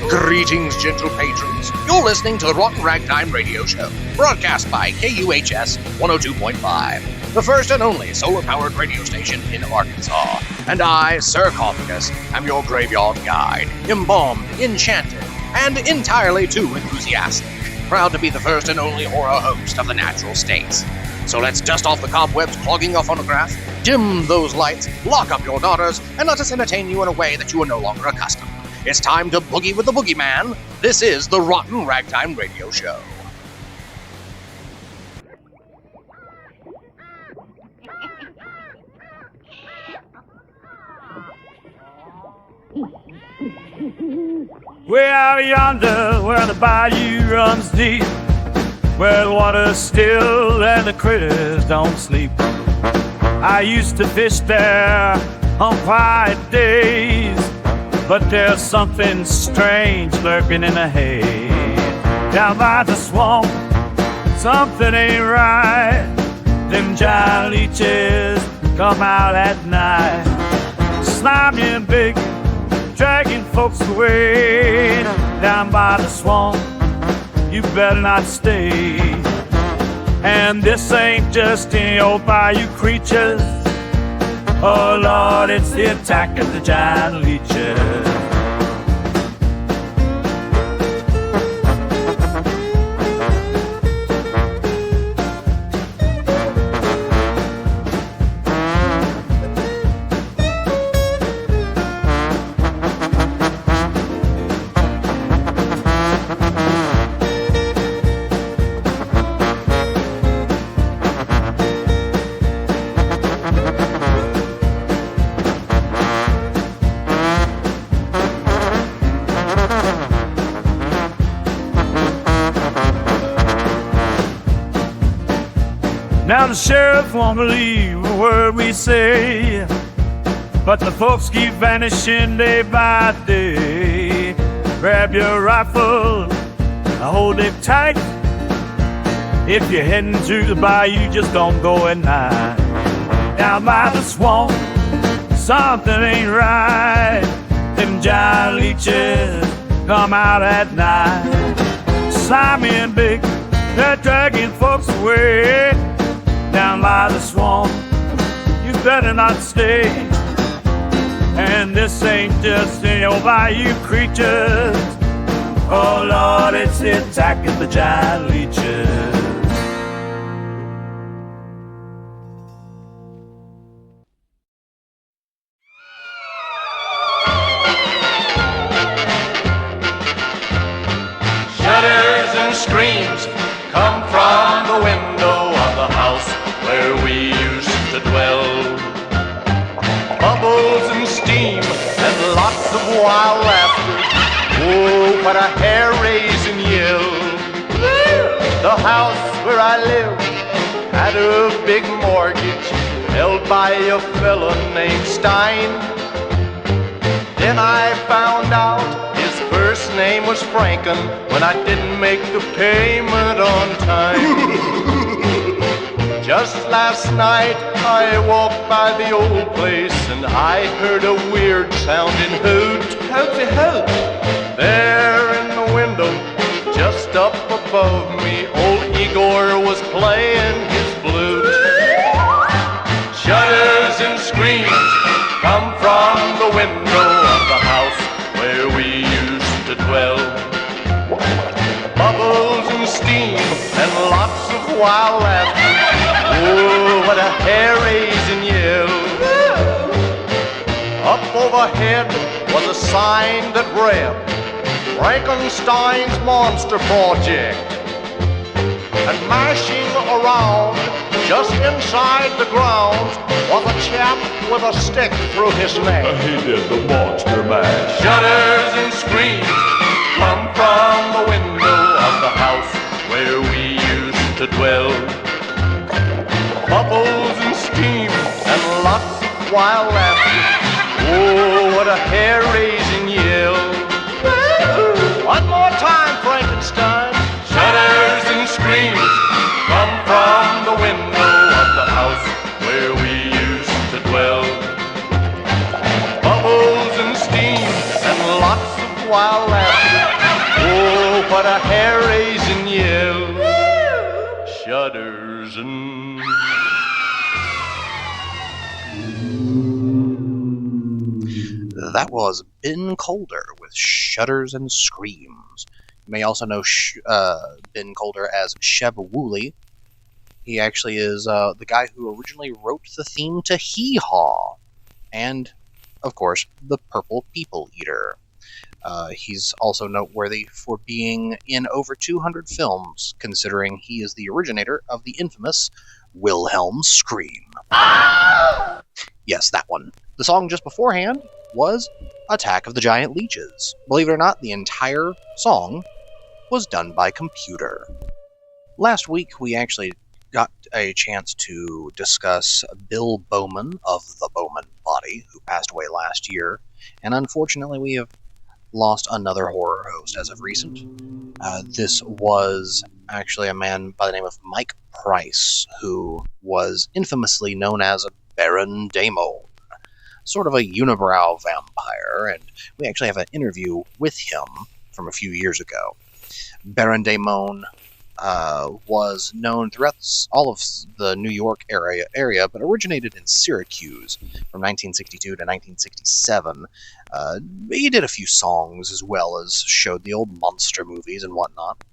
Greetings, gentle patrons. You're listening to the Rotten Ragtime Radio Show, broadcast by KUHS 102.5, the first and only solar-powered radio station in Arkansas. And I, Sir Cophagus, am your graveyard guide, embalmed, enchanted, and entirely too enthusiastic. Proud to be the first and only horror host of the natural states. So let's dust off the cobwebs clogging your phonograph, dim those lights, lock up your daughters, and let us entertain you in a way that you are no longer accustomed. It's time to boogie with the boogeyman. This is the Rotten Ragtime Radio Show. Way out yonder where the bayou runs deep, where the water's still and the critters don't sleep. I used to fish there on quiet days, but there's something strange lurking in the hay. Down by the swamp, something ain't right. Them giant leeches come out at night, slimy and big, dragging folks away. Down by the swamp, you better not stay. And this ain't just any old bayou creatures. Oh Lord, it's the attack of the giant leeches. Now the sheriff won't believe a word we say, but the folks keep vanishing day by day. Grab your rifle, hold it tight. If you're heading to the bayou, just don't go at night. Down by the swamp, something ain't right. Them giant leeches come out at night, slimy and big, they're dragging folks away. Down by the swamp, you better not stay. And this ain't just any old bayou creatures. Oh Lord, it's the attack of the giant leeches. Shudders and screams come from the window of the house where we used to dwell. Bubbles and steam and lots of wild laughter. Oh, what a hair-raising yell. The house where I lived had a big mortgage held by a fella named Stein. Then I found out his first name was Franken when I didn't make the payment on time. Just last night I walked by the old place and I heard a weird sounding hoot. Hooty hoot. There in the window, just up above me, old Igor was playing his flute. Shudders and screams come from the window of the house where we used to dwell. Bubbles and steam and lots of wild laughter. Oh, what a hair-raising yell. Up overhead was a sign that read, Frankenstein's Monster Project. And mashing around just inside the grounds was a chap with a stick through his neck. He did the monster mash. Shudders and screams come from the window of the house where we used to dwell. Bubbles and steam and lots of wild laughter. Oh, what a hair-raising yell. One more time, Frankenstein. Shudders and screams come from the window of the house where we used to dwell. Bubbles and steam and lots of wild while lasted. Oh, what a hair-raising yell. Shudders and... That was Ben Colder with Shudders and Screams. You may also know Ben Colder as Sheb Woolley. He actually is the guy who originally wrote the theme to Hee Haw, and, of course, the Purple People Eater. He's also noteworthy for being in over 200 films, considering he is the originator of the infamous Wilhelm Scream. Yes, that one. The song just beforehand was Attack of the Giant Leeches. Believe it or not, the entire song was done by computer. Last week, we actually got a chance to discuss Bill Bowman of the Bowman Body, who passed away last year, and unfortunately we have lost another horror host as of recent. This was actually a man by the name of Mike Price, who was infamously known as Baron Daemon, sort of a unibrow vampire, and we actually have an interview with him from a few years ago. Baron Daemon was known throughout all of the New York area, but originated in Syracuse from 1962 to 1967. He did a few songs as well as showed the old monster movies and whatnot,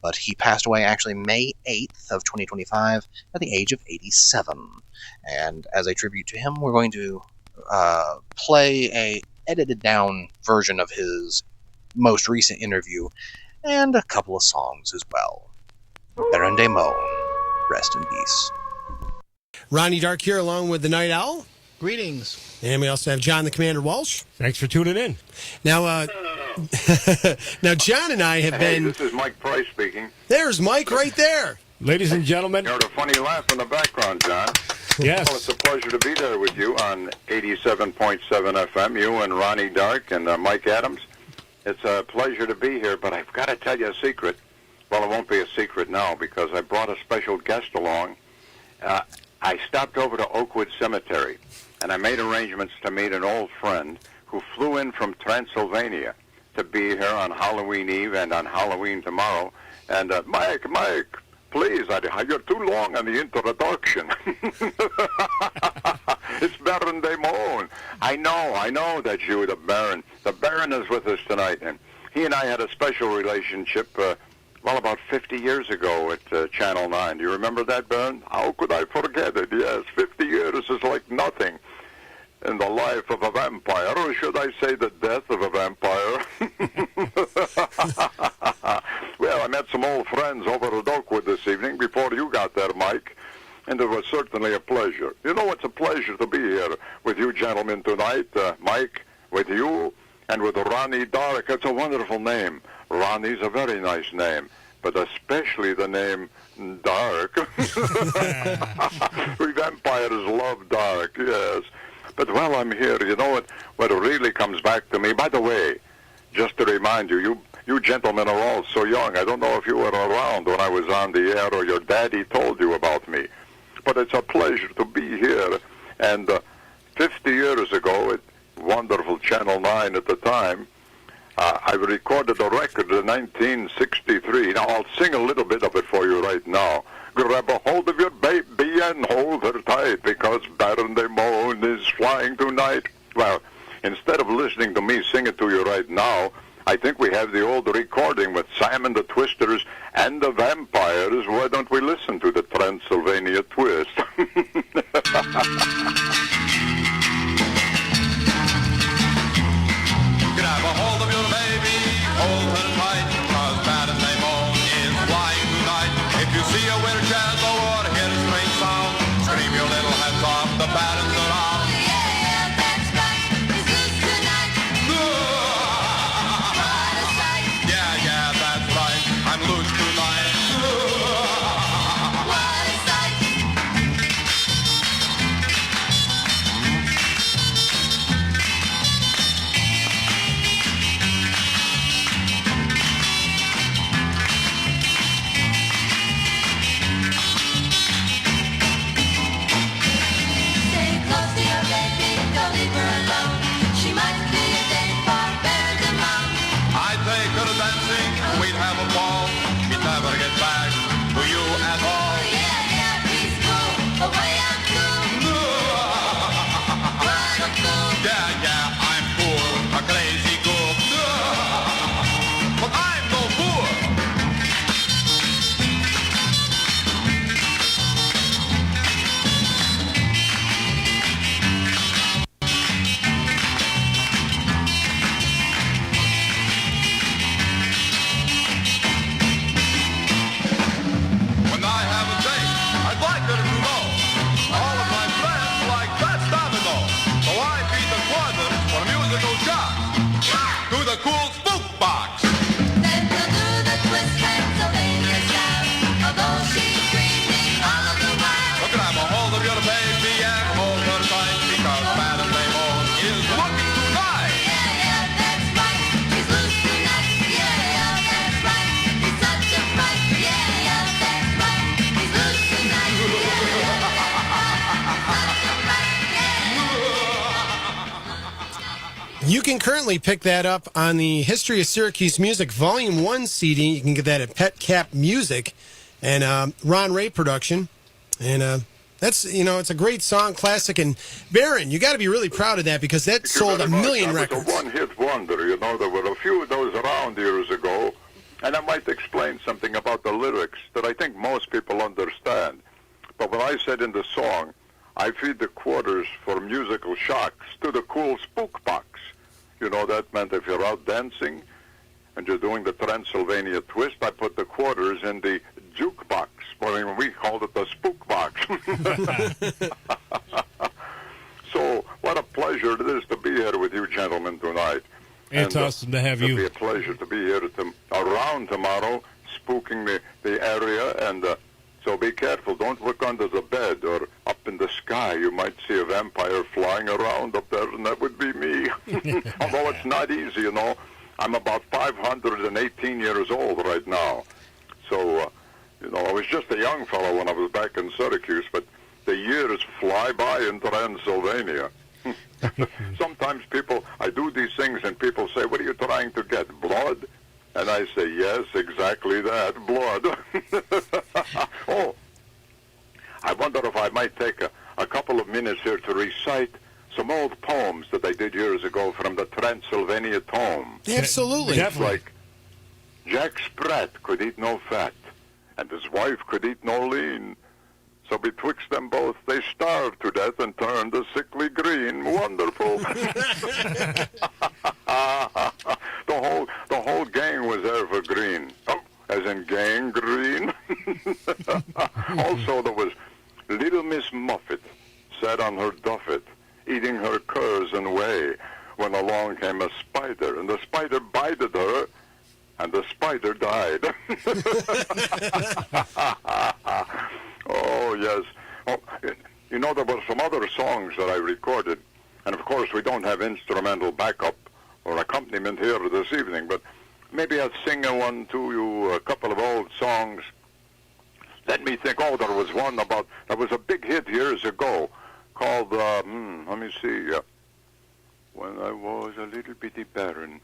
but he passed away actually May 8th of 2025 at the age of 87. And as a tribute to him, we're going to play a edited down version of his most recent interview and a couple of songs as well. Baron Daemon, rest in peace. Ronnie Dark here along with the Night Owl. Greetings. And we also have John the Commander Walsh. Thanks for tuning in. Now, now John and I have been... This is Mike Price speaking. There's Mike right there. Ladies and gentlemen. You heard a funny laugh in the background, John. Yes. Well, it's a pleasure to be there with you on 87.7 FM, you and Ronnie Dark and Mike Adams. It's a pleasure to be here, but I've got to tell you a secret. Well, it won't be a secret now because I brought a special guest along. I stopped over to Oakwood Cemetery, and I made arrangements to meet an old friend who flew in from Transylvania to be here on Halloween Eve and on Halloween tomorrow. And Mike, please, you're too long on the introduction. It's Baron Daemon. I know that you, the Baron. The Baron is with us tonight, and he and I had a special relationship, about 50 years ago at Channel 9. Do you remember that, Baron? How could I forget it? Yes, 50 years is like nothing in the life of a vampire, or should I say the death of a vampire? Well, I met some old friends over at Oakwood this evening before you got there, Mike, and it was certainly a pleasure. You know, it's a pleasure to be here with you gentlemen tonight, Mike, with you, and with Ronnie Dark. It's a wonderful name. Ronnie's a very nice name, but especially the name Dark. We vampires love dark, yes. But while I'm here, you know what really comes back to me? By the way, just to remind you, you gentlemen are all so young. I don't know if you were around when I was on the air or your daddy told you about me. But it's a pleasure to be here. And 50 years ago, at wonderful Channel 9 at the time, I recorded a record in 1963. Now, I'll sing a little bit of it for you right now. Grab a hold of your baby and hold her tight, because Baron Daemon is flying tonight. Well, instead of listening to me sing it to you right now, I think we have the old recording with Simon the Twisters and the Vampires. Why don't we listen to the Transylvania Twist? Grab a hold of your baby, hold her tight, 'cause Baron Daemon is flying tonight. If you see a weird shadow or hear a strange sound, scream your little heads off, the Baron's around. Yeah, that's right, he's loose tonight. What a sight. Yeah, that's right, I'm loose tonight. What a sight. could have dancing, we'd have a ball. He'd never get back to you at all. Yeah, yeah, he's cool, the way I'm cool. What a fool. Yeah, yeah, I'm cool, a crazy goof. But I'm no fool. When I have a date, I'd like her to know all of my friends like Fats Domino. So I beat the quadrant for musical jocks to the cool spook box. Then we'll do the twist Pennsylvania style. Although she's screaming all of the while. Look at I'm a hold of your baby and hold her tight because Madam Daemon is looking tonight. Yeah, yeah, that's right. She's loose tonight. Yeah, yeah, that's right. He's such a fright. Yeah, yeah, that's right. He's loose tonight. Yeah, yeah, that's right. Such a fright. Yeah. You can currently pick that up on the History of Syracuse Music Volume 1 CD. You can get that at Pet Cap Music and Ron Ray production. And that's, it's a great song, classic. And Baron, you got to be really proud of that because that sold a million records. It was a one-hit wonder, There were a few of those around years ago. And I might explain something about the lyrics that I think most people understand. But when I said in the song, I feed the quarters for musical shocks to the cool spook box. That meant if you're out dancing and you're doing the Transylvania twist, I put the quarters in the jukebox. Well, we called it the spook box. So what a pleasure it is to be here with you gentlemen tonight. It's awesome to have you. It'll be a pleasure to be here around tomorrow, spooking the area. And so be careful. Don't look under the bed or up in the sky. You might see a vampire flying around up there, and that would be me. Although it's not easy, I'm about 518 years old right now. So, I was just a young fellow when I was back in Syracuse, but the years fly by in Transylvania. Sometimes I do these things and people say, what are you trying to get, blood? And I say, yes, exactly that, blood. Oh, I wonder if I might take a couple of minutes here to recite some old poems that I did years ago from the Transylvania Tome. Absolutely. It's like, Jack Sprat could eat no fat, and his wife could eat no lean. So betwixt them both, they starved to death and turned a sickly green. Wonderful. The whole gang was evergreen. Oh, as in gangrene. Also, there was little Miss Muffet sat on her duffet, eating her curs and whey, when along came a spider, and the spider bited her, and the spider died. Oh, yes. Oh, there were some other songs that I recorded, and of course we don't have instrumental backup or accompaniment here this evening, but maybe I'll sing one to you, a couple of old songs. Let me think. Oh, there was one that was a big hit years ago called, let me see, When I Was a Little Bitty Baron.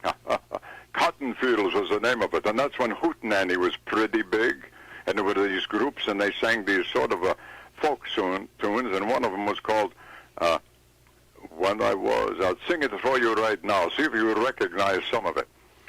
Cotton Fields was the name of it, and that's when Hootenanny was pretty big, and there were these groups, and they sang these sort of folk tunes, and one of them was called When I Was. I'll sing it for you right now. See if you recognize some of it.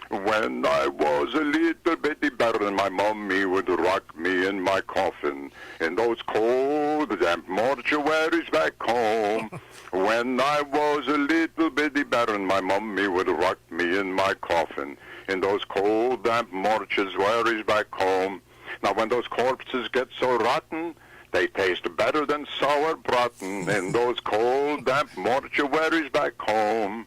When I was a little bitty baron, my mommy would rock me in my coffin in those cold, damp mortuaries back home. When I was a little bitty baron, my mommy would rock me in my coffin in those cold, damp mortuaries back home. Now, when those corpses get so rotten, they taste better than sour braten in those cold, damp mortuaries back home.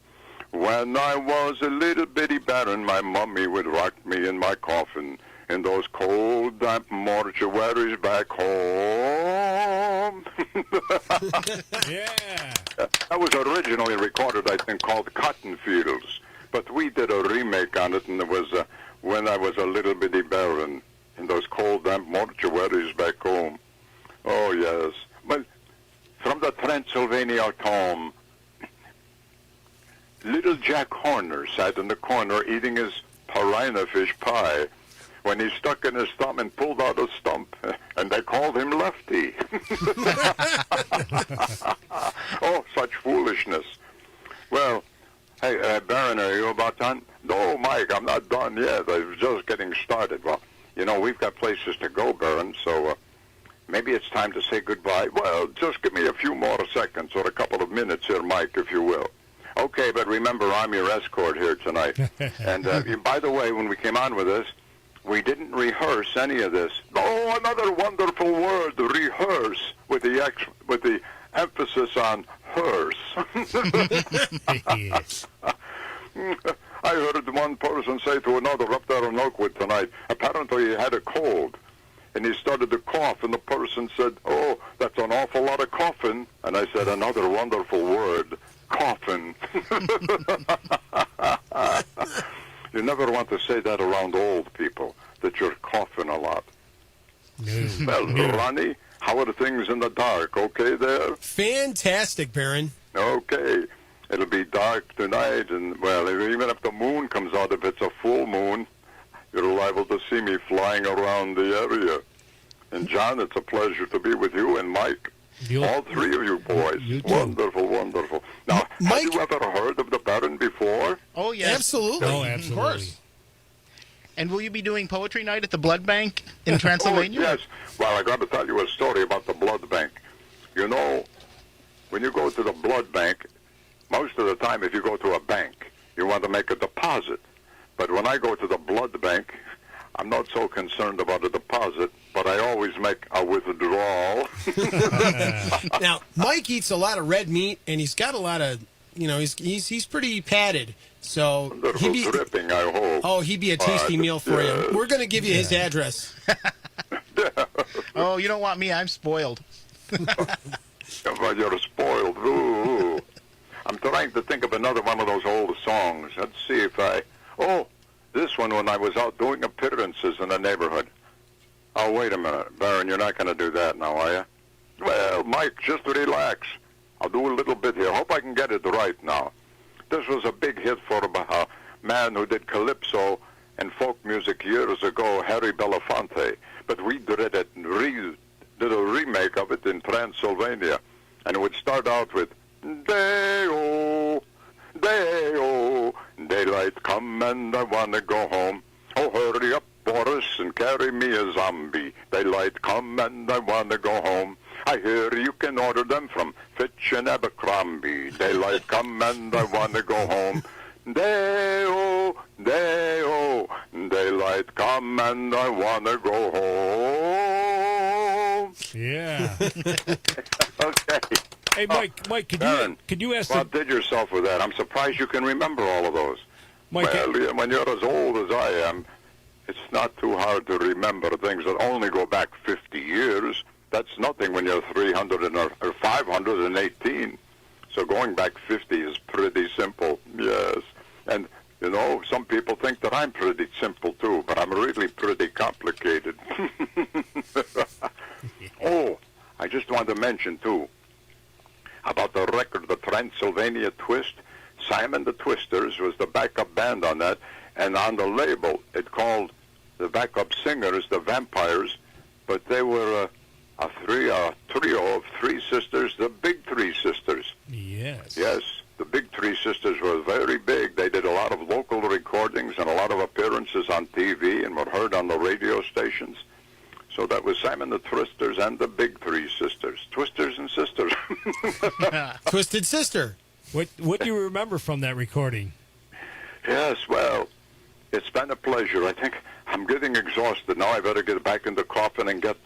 When I was a little bitty baron, my mommy would rock me in my coffin in those cold, damp mortuaries back home. Yeah. That was originally recorded, I think, called Cotton Fields, but we did a remake on it, and it was When I Was a Little Bitty Baron in those cold, damp mortuaries back home. Oh, yes. Well, from the Transylvania Tome, little Jack Horner sat in the corner eating his piranha fish pie when he stuck in his thumb and pulled out a stump, and they called him Lefty. Oh, such foolishness. Well, hey, Baron, are you about done? No, Mike, I'm not done yet. I was just getting started. Well, you know, we've got places to go, Baron, so maybe it's time to say goodbye. Well, just give me a few more seconds or a couple of minutes here, Mike, if you will. Okay, but remember, I'm your escort here tonight. And by the way, when we came on with this, we didn't rehearse any of this. Oh, another wonderful word, rehearse, with the emphasis on hearse. Yes. I heard one person say to another up there in Oakwood tonight, apparently he had a cold, and he started to cough, and the person said, oh, that's an awful lot of coughing. And I said, another wonderful word, coffin. You never want to say that around old people, that you're coughing a lot. No. Well, Ronnie, how are things in the dark? Okay there? Fantastic, Baron. Okay. It'll be dark tonight, and, well, even if the moon comes out, if it's a full moon, you're liable to see me flying around the area. And, John, it's a pleasure to be with you, and Mike. All three of you boys. You too. Wonderful, wonderful. Now, Mike? have you ever heard of the Baron before? Oh, yes. Absolutely. Oh, absolutely. Of course. And will you be doing poetry night at the Blood Bank in Transylvania? Oh, yes. Well, I got to tell you a story about the blood bank. You know, when you go to the blood bank, most of the time if you go to a bank, you want to make a deposit. But when I go to the blood bank, I'm not so concerned about a deposit, but I always make a withdrawal. Now, Mike eats a lot of red meat, and he's got a lot of, you know, he's pretty padded. So Little dripping, I hope. Oh, he'd be a tasty meal for you. We're going to give you his address. Oh, you don't want me. I'm spoiled. Well, you're spoiled. Ooh. I'm trying to think of another one of those old songs. Let's see if Oh, this one when I was out doing appearances in the neighborhood. Oh, wait a minute. Baron, you're not going to do that now, are you? Well, Mike, just relax. I'll do a little bit here. Hope I can get it right now. This was a big hit for a man who did calypso and folk music years ago, Harry Belafonte. But we did a remake of it in Transylvania. And it would start out with, Day-o, day-o, daylight come and I want to go home. Oh, hurry up, Boris, and carry me a zombie. Daylight come and I want to go home. I hear you can order them from Fitch and Abercrombie. Daylight come and I want to go home. Day-o, day-o, daylight come and I want to go home. Yeah. Okay. Hey, Mike, Baron, could you ask well, did yourself with that. I'm surprised you can remember all of those. Mike, Well, yeah, when you're as old as I am, it's not too hard to remember things that only go back 50 years. That's nothing when you're 300 or 518. So going back 50 is pretty simple, yes. And, you know, some people think that I'm pretty simple, too, but I'm really pretty complicated. Oh, I just want to mention, too, about the record, the Transylvania Twist. Simon the Twisters was the backup band on that, and on the label it called the backup singers the Vampires, but they were a trio of three sisters, the Big Three Sisters. Yes. Yes, the Big Three Sisters were very big. They did a lot of local recordings and a lot of appearances on TV and were heard on the radio stations. So that was Simon the Twisters and the Big Three Sisters. Twisters and Sisters. Twisted Sister. What do you remember from that recording? Yes, well, it's been a pleasure. I think I'm getting exhausted now. I better get back in the coffin and get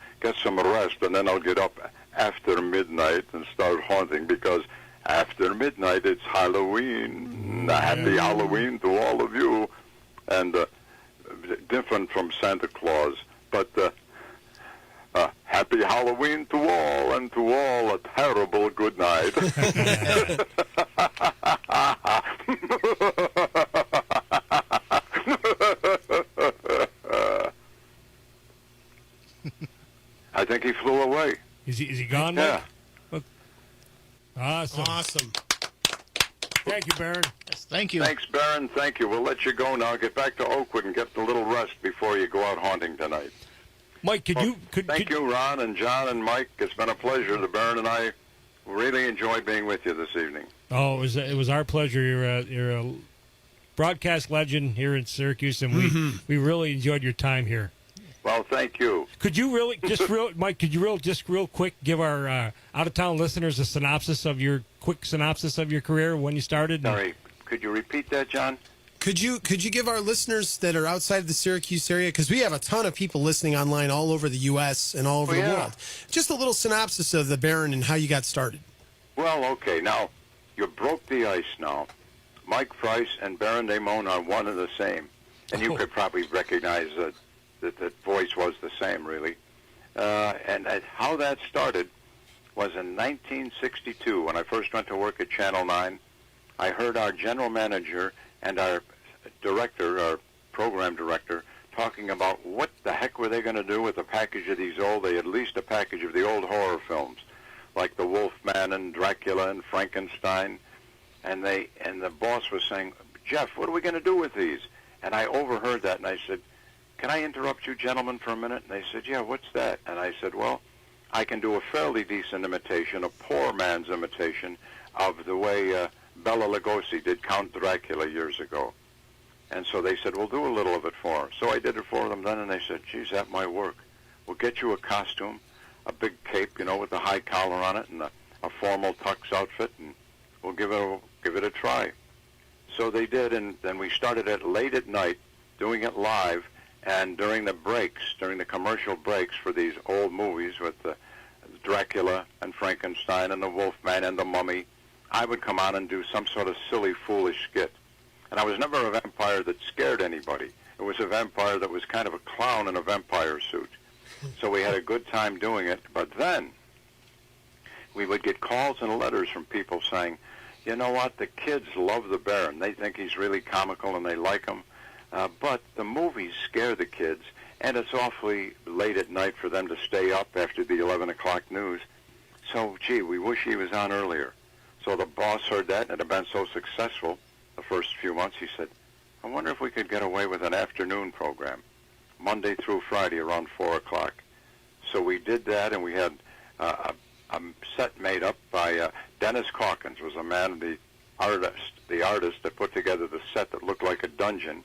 some rest, and then I'll get up after midnight and start haunting, because after midnight it's Halloween. Happy Halloween to all of you, and different from Santa Claus, but happy Halloween to all, and to all a terrible good night. I think he flew away. Is he gone? Yeah. Mike? Awesome. Awesome. Thank you, Baron. Thank you. Thanks, Baron. Thank you. We'll let you go now. Get back to Oakwood and get a little rest before you go out haunting tonight. Mike, could you... Thank you, Ron and John and Mike. It's been a pleasure. The Baron and I really enjoyed being with you this evening. Oh, it was our pleasure. You're a broadcast legend here in Syracuse, and we really enjoyed your time here. Well, thank you. Could you really Mike? Could you real quick give our out of town listeners a quick synopsis of your career, when you started? Sorry, could you repeat that, John? Could you give our listeners that are outside of the Syracuse area, because we have a ton of people listening online all over the U.S. and all over the world, just a little synopsis of the Baron and how you got started. Well, okay. Now, you broke the ice now. Mike Frights and Baron Daemon are one and the same. And you could probably recognize that voice was the same, really. And how that started was in 1962, when I first went to work at Channel 9. I heard our general manager and our director, our program director, talking about what the heck were they going to do with a package of these old, they had leased a package of the old horror films, like The Wolfman and Dracula and Frankenstein. And the boss was saying, Jeff, what are we going to do with these? And I overheard that, and I said, can I interrupt you gentlemen for a minute? And they said, yeah, what's that? And I said, well, I can do a fairly decent imitation, a poor man's imitation of the way Bela Lugosi did Count Dracula years ago. And so they said, we'll do a little of it for her. So I did it for them then, and they said, geez, that might work. We'll get you a costume, a big cape, with the high collar on it, and a formal tux outfit, and we'll give it a try. So they did, and then we started it late at night, doing it live, and during the commercial breaks for these old movies with Dracula and Frankenstein and the Wolfman and the Mummy, I would come on and do some sort of silly, foolish skit. And I was never a vampire that scared anybody. It was a vampire that was kind of a clown in a vampire suit. So we had a good time doing it. But then we would get calls and letters from people saying, you know what, the kids love the Baron. They think he's really comical and they like him. But the movies scare the kids, and it's awfully late at night for them to stay up after the 11 o'clock news. So, gee, we wish he was on earlier. So the boss heard that, and it had been so successful the first few months, he said, I wonder if we could get away with an afternoon program, Monday through Friday around 4 o'clock. So we did that, and we had a set made up by Dennis Calkins, was a man, the artist that put together the set that looked like a dungeon.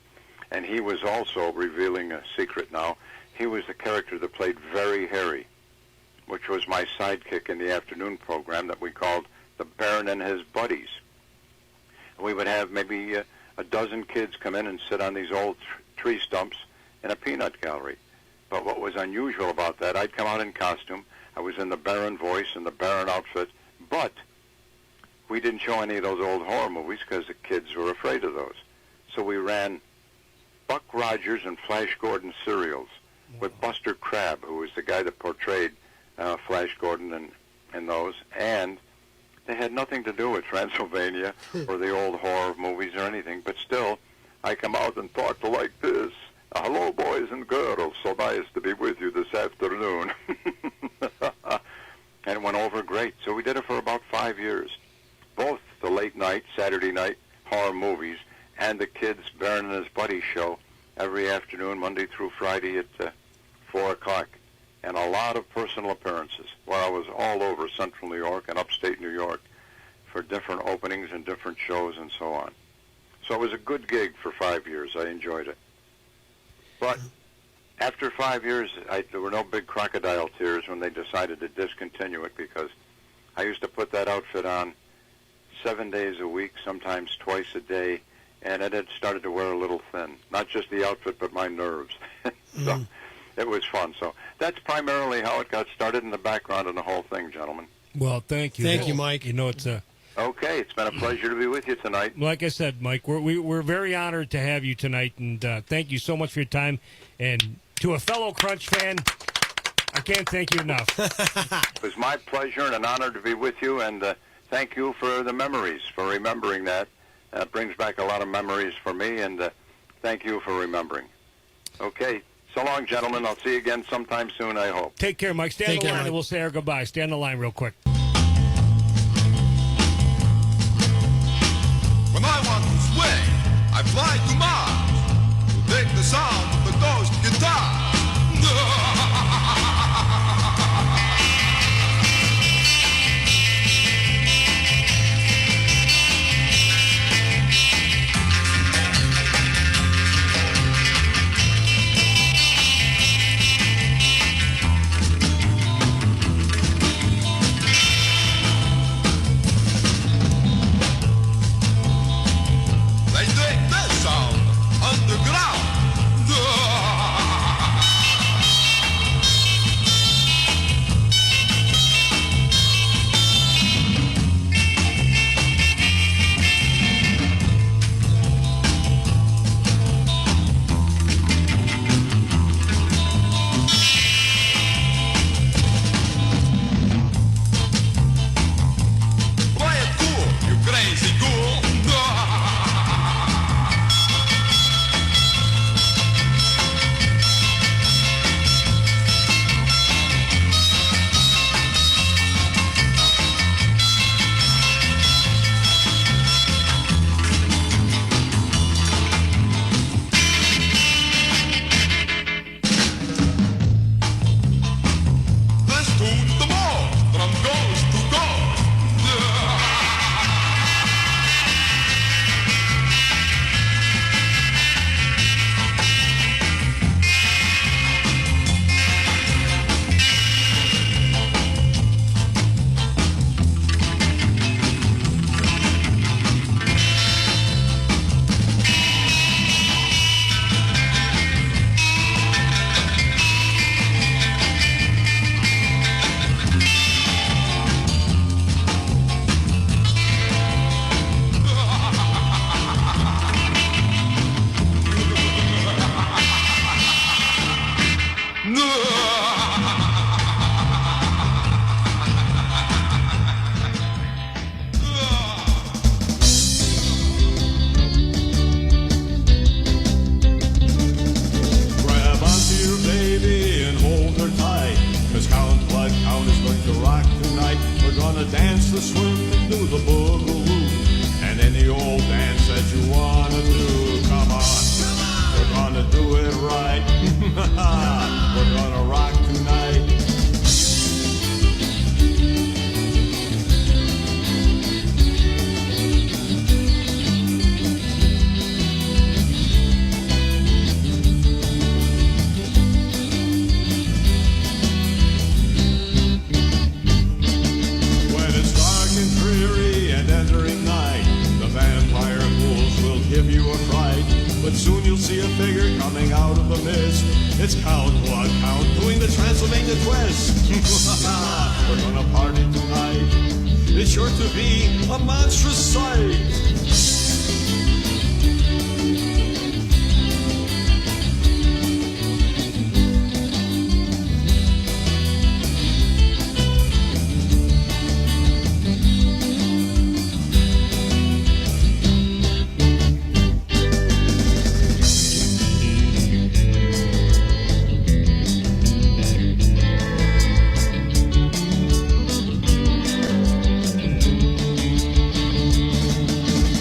And he was also revealing a secret now. He was the character that played Very Harry, which was my sidekick in the afternoon program that we called The Baron and His Buddies. And we would have maybe a dozen kids come in and sit on these old tree stumps in a peanut gallery. But what was unusual about that, I'd come out in costume. I was in the Baron voice and the Baron outfit. But we didn't show any of those old horror movies because the kids were afraid of those. So we ran Buck Rogers and Flash Gordon serials with Buster Crabbe, who was the guy that portrayed Flash Gordon in those. And they had nothing to do with Transylvania or the old horror movies or anything. But still, I come out and talk like this. Hello, boys and girls. So nice to be with you this afternoon. And it went over great. So we did it for about 5 years. Both the late night, Saturday night horror movies and the kids' Baron and His Buddies show every afternoon, Monday through Friday at 4 o'clock. And a lot of personal appearances where I was all over central New York and upstate New York for different openings and different shows and so on. So it was a good gig for 5 years. I enjoyed it. But after 5 years, there were no big crocodile tears when they decided to discontinue it, because I used to put that outfit on 7 days a week, sometimes twice a day, and it had started to wear a little thin. Not just the outfit, but my nerves. So it was fun. So that's primarily how it got started in the background and the whole thing, gentlemen. Well, thank you. Thank you, Mike. It's a... Okay, it's been a pleasure to be with you tonight. Like I said, Mike, we're very honored to have you tonight, and thank you so much for your time. And to a fellow Crunch fan, I can't thank you enough. It was my pleasure and an honor to be with you, and thank you for the memories, for remembering that. That brings back a lot of memories for me, and thank you for remembering. Okay, so long, gentlemen. I'll see you again sometime soon, I hope. Take care, Mike. Stay on the line, and we'll say our goodbye. Stay on the line real quick. fly to Mars to take the sound of the ghost guitar. They dig this sound underground. Play it cool, you crazy ghoul. This tune's the most from ghost to ghost. Grab onto your baby and hold her tight, 'cause Count Blood Count is going to rock tonight. We're gonna dance the swim and do the boogaloo, and any old dance that you wanna do. Come on, we're gonna do it right. We're gonna rock tonight. When it's dark and dreary and entering night, the vampire ghouls will give you a fright. But soon you'll see a figure coming out of the mist. It's Count Blood Count doing the Transylvania twist. We're gonna party tonight. It's sure to be a monstrous sight.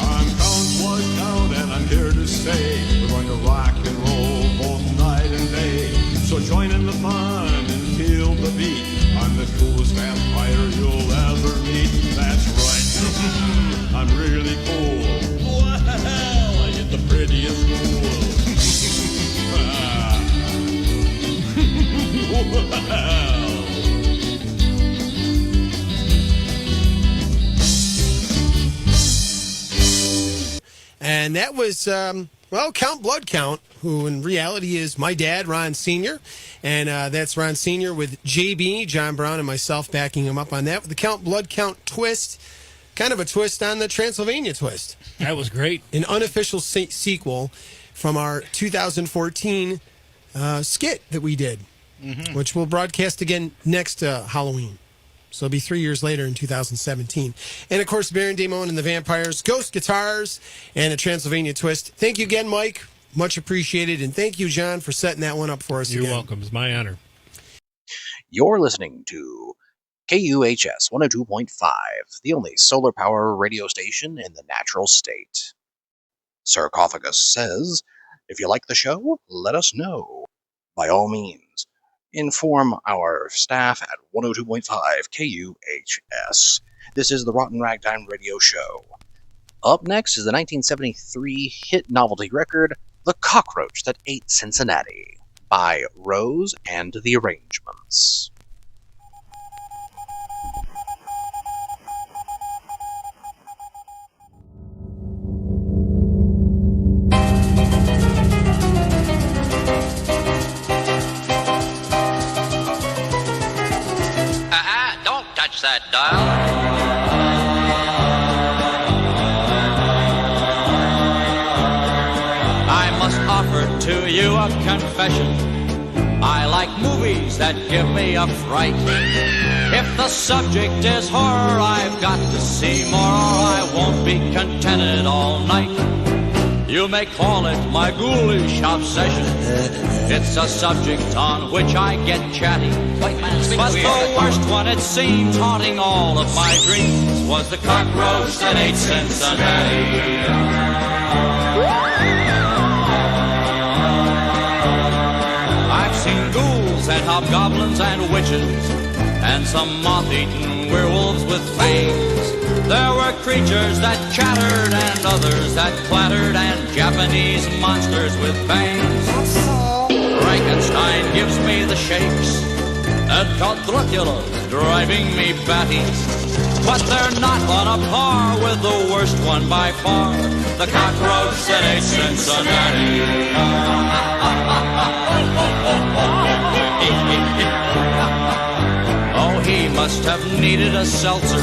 I'm Count Blood Count and I'm here to stay. We're going to rock and roll both night and day. So join in the fun and feel the beat. I'm the coolest vampire you'll ever meet. That's right. I'm really cool. Well, I get the prettiest ghoul. Well. And that was, Count Blood Count, who in reality is my dad, Ron Sr. And that's Ron Sr. with JB, John Brown, and myself backing him up on that with the Count Blood Count twist. Kind of a twist on the Transylvania twist. That was great. An unofficial sequel from our 2014 skit that we did, which we'll broadcast again next Halloween. So it'll be 3 years later in 2017. And, of course, Baron Daemon and the Vampires, Ghost Guitars, and a Transylvania twist. Thank you again, Mike. Much appreciated. And thank you, John, for setting that one up for us You're again. welcome. It's my honor. You're listening to KUHS 102.5, the only solar power radio station in the natural state. Cophagus says, if you like the show, let us know. By all means, inform our staff at 102.5 KUHS. This is the Rotten Ragtime Radio Show. Up next is the 1973 hit novelty record, The Cockroach That Ate Cincinnati, by Rose and the Arrangements. Don't touch that dial. I must offer to you a confession. I like movies that give me a fright. If the subject is horror, I've got to see more, or I won't be contented all night. You may call it my ghoulish obsession. It's a subject on which I get chatty. But the worst one, it seems, haunting all of my dreams, was the cockroach that ate Cincinnati. I've seen ghouls and hobgoblins and witches, and some moth-eaten werewolves with fangs. There were creatures that chattered and others that clattered, and Japanese monsters with bangs. Frankenstein gives me the shakes, and Count Dracula's driving me batty. But they're not on a par with the worst one by far, the cockroach that ate Cincinnati. Oh, he must have needed a seltzer.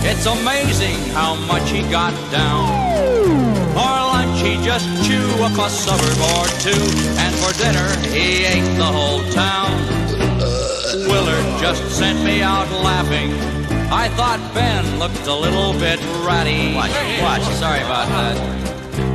It's amazing how much he got down. For lunch he just chew up a suburb or two, and for dinner he ate the whole town. Willard just sent me out laughing. I thought Ben looked a little bit ratty. Watch, sorry about that.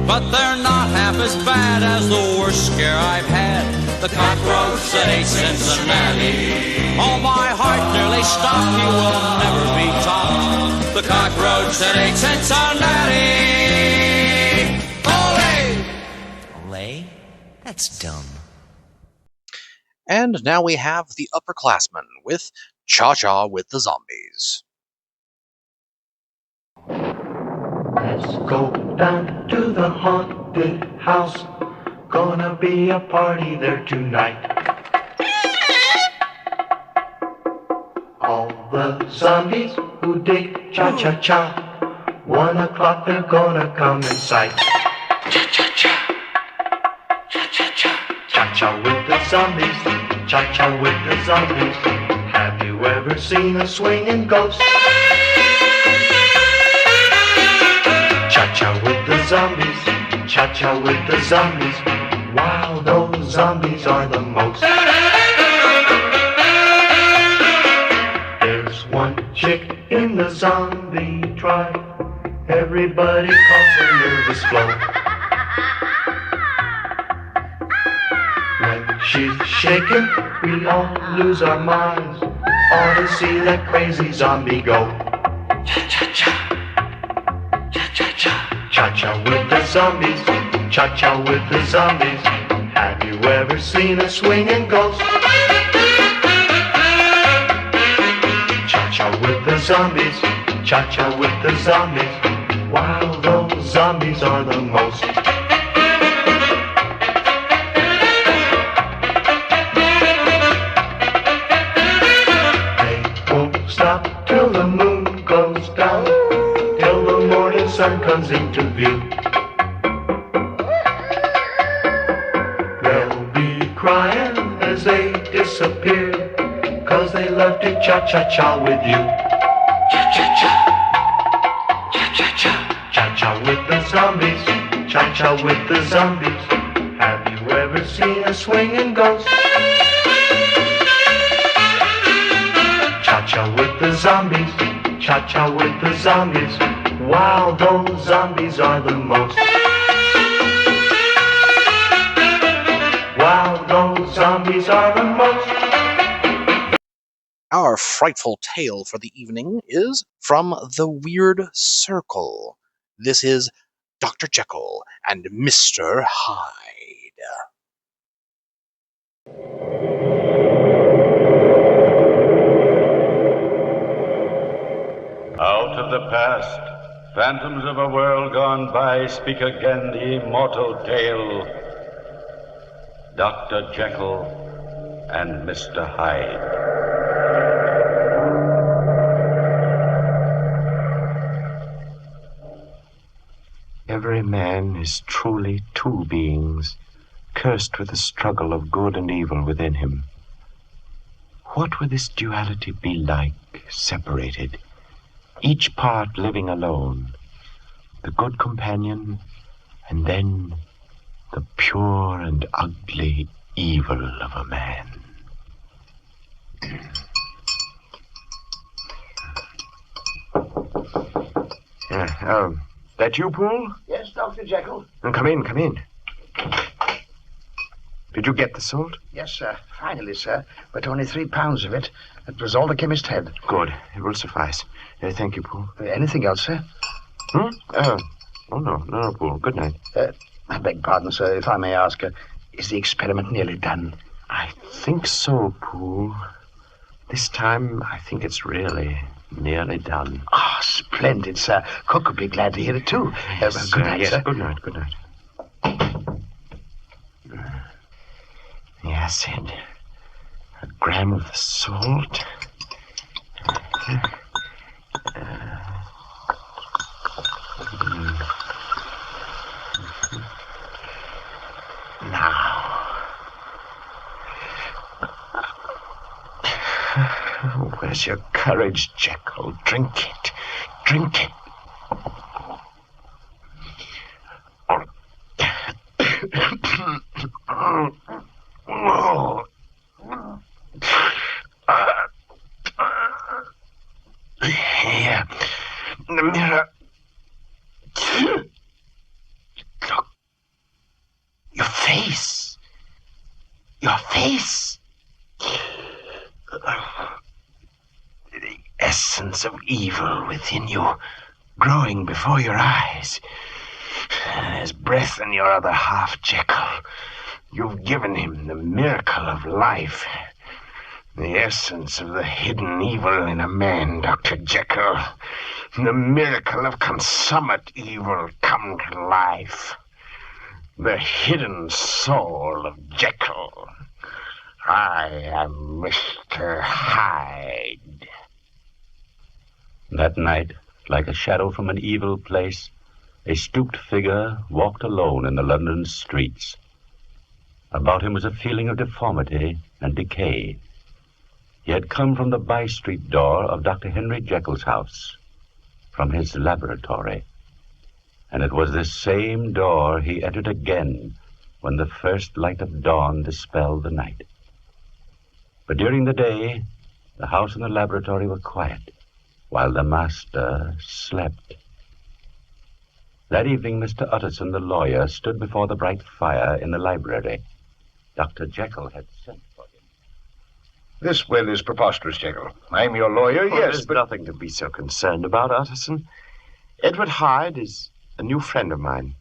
But they're not half as bad as the worst scare I've had, the cockroach that ate Cincinnati. Oh, my heart nearly stopped, he will never be topped, the cockroach that ate Cincinnati. Olé! Olay? That's dumb. And now we have the Upperclassmen with Cha-Cha with the Zombies. Let's go down to the haunted house. Gonna be a party there tonight. All the zombies who dig cha-cha-cha, 1 o'clock they're gonna come in sight. Cha-cha-cha, cha-cha-cha, cha-cha with the zombies, cha-cha with the zombies. Have you ever seen a swinging ghost? Cha-cha with the zombies, cha-cha with the zombies. Wow, those zombies are the most. There's one chick in the zombie tribe. Everybody calls her nervous Flo. When she's shaken, we all lose our minds. Ought to see that crazy zombie go. Cha-cha-cha. Cha-cha with the zombies, cha-cha with the zombies. Have you ever seen a swinging ghost? Cha-cha with the zombies, cha-cha with the zombies. Wow, those zombies are the most. They won't stop till the moon goes down, till the morning sun comes into view. They'll be crying as they disappear, 'cause they love to cha-cha-cha with you. Cha-cha-cha, cha-cha-cha, cha-cha with the zombies, cha-cha with the zombies. Have you ever seen a swinging ghost? Cha-cha with the zombies, cha-cha with the zombies. Wow, those zombies are the most. Wow, those zombies are the most. Our frightful tale for the evening is from The Weird Circle. This is Dr. Jekyll and Mr. Hyde. Out of the past, phantoms of a world gone by speak again the immortal tale. Dr. Jekyll and Mr. Hyde. Every man is truly two beings, cursed with the struggle of good and evil within him. What would this duality be like, separated, each part living alone, the good companion, and then the pure and ugly evil of a man? That you, Poole? Yes, Dr. Jekyll. Come in, come in. Did you get the salt? Yes, sir. Finally, sir. But only 3 pounds of it. That was all the chemist had. Good. It will suffice. Thank you, Poole. Anything else, sir? Oh, no, Poole. Good night. I beg pardon, sir, if I may ask, is the experiment nearly done? I think so, Poole. This time, I think it's really nearly done. Ah, splendid, sir. Cook would be glad to hear it, too. Yes, good night, yes, sir. Good night, good night. Yes, Sid. A gram of the salt. Where's your courage, Jekyll? Drink it. Drink it. Here. The mirror. Look. Your face. Your face. The essence of evil within you, growing before your eyes. There's breath in your other half, Jekyll. You've given him the miracle of life. The essence of the hidden evil in a man, Dr. Jekyll. The miracle of consummate evil come to life. The hidden soul of Jekyll. I am Mr. Hyde. That night, like a shadow from an evil place, a stooped figure walked alone in the London streets. About him was a feeling of deformity and decay. He had come from the by-street door of Dr. Henry Jekyll's house, from his laboratory. And it was this same door he entered again when the first light of dawn dispelled the night. But during the day, the house and the laboratory were quiet, while the master slept. That evening, Mr. Utterson, the lawyer, stood before the bright fire in the library. Dr. Jekyll had sent for him. This will is preposterous, Jekyll. I'm your lawyer, yes, There's nothing to be so concerned about, Utterson. Edward Hyde is a new friend of mine.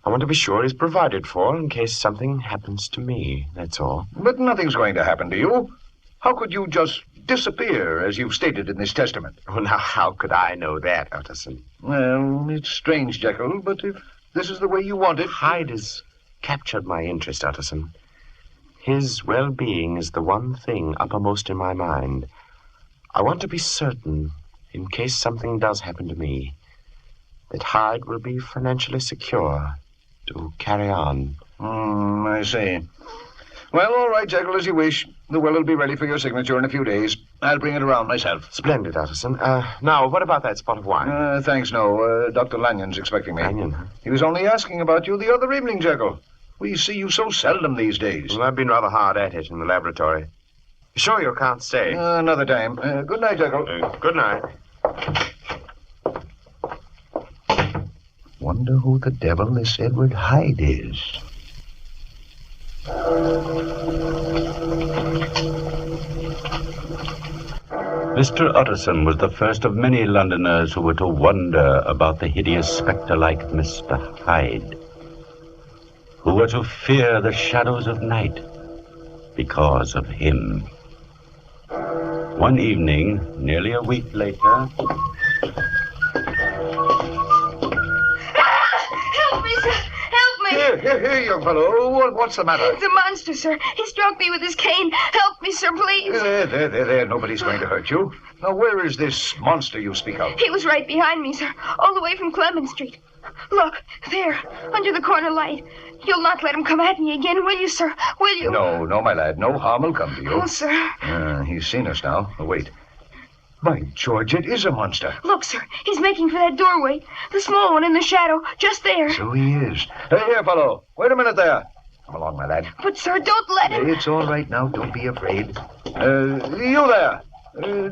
I want to be sure he's provided for in case something happens to me, that's all. But nothing's going to happen to you. How could you just disappear, as you've stated in this testament? Well, now, how could I know that, Utterson? Well, it's strange, Jekyll, but if this is the way you want it... Hyde has captured my interest, Utterson. His well-being is the one thing uppermost in my mind. I want to be certain, in case something does happen to me, that Hyde will be financially secure to carry on. I see. Well, all right, Jekyll, as you wish. The will be ready for your signature in a few days. I'll bring it around myself. Splendid, Utterson. Now, what about that spot of wine? Thanks, no. Dr. Lanyon's expecting me. Lanyon, huh? He was only asking about you the other evening, Jekyll. We see you so seldom these days. Well, I've been rather hard at it in the laboratory. Sure you can't stay? Another time. Good night, Jekyll. Good night. Wonder who the devil this Edward Hyde is. Mr. Utterson was the first of many Londoners who were to wonder about the hideous spectre like Mr. Hyde, who were to fear the shadows of night because of him. One evening, nearly a week later... Help me, sir! Help me! Here, young fellow. What's the matter? It's a monster, sir. He struck me with his cane. Help me, sir, please. There. Nobody's going to hurt you. Now, where is this monster you speak of? He was right behind me, sir, all the way from Clement Street. Look, there, under the corner light. You'll not let him come at me again, will you, sir? Will you? No, my lad. No harm will come to you. Oh, sir. He's seen us now. Oh, wait. By George, it is a monster. Look, sir, he's making for that doorway. The small one in the shadow, just there. So he is. Hey, here, fellow. Wait a minute there. Come along, my lad. But, sir, don't let him. It's all right now. Don't be afraid. You there.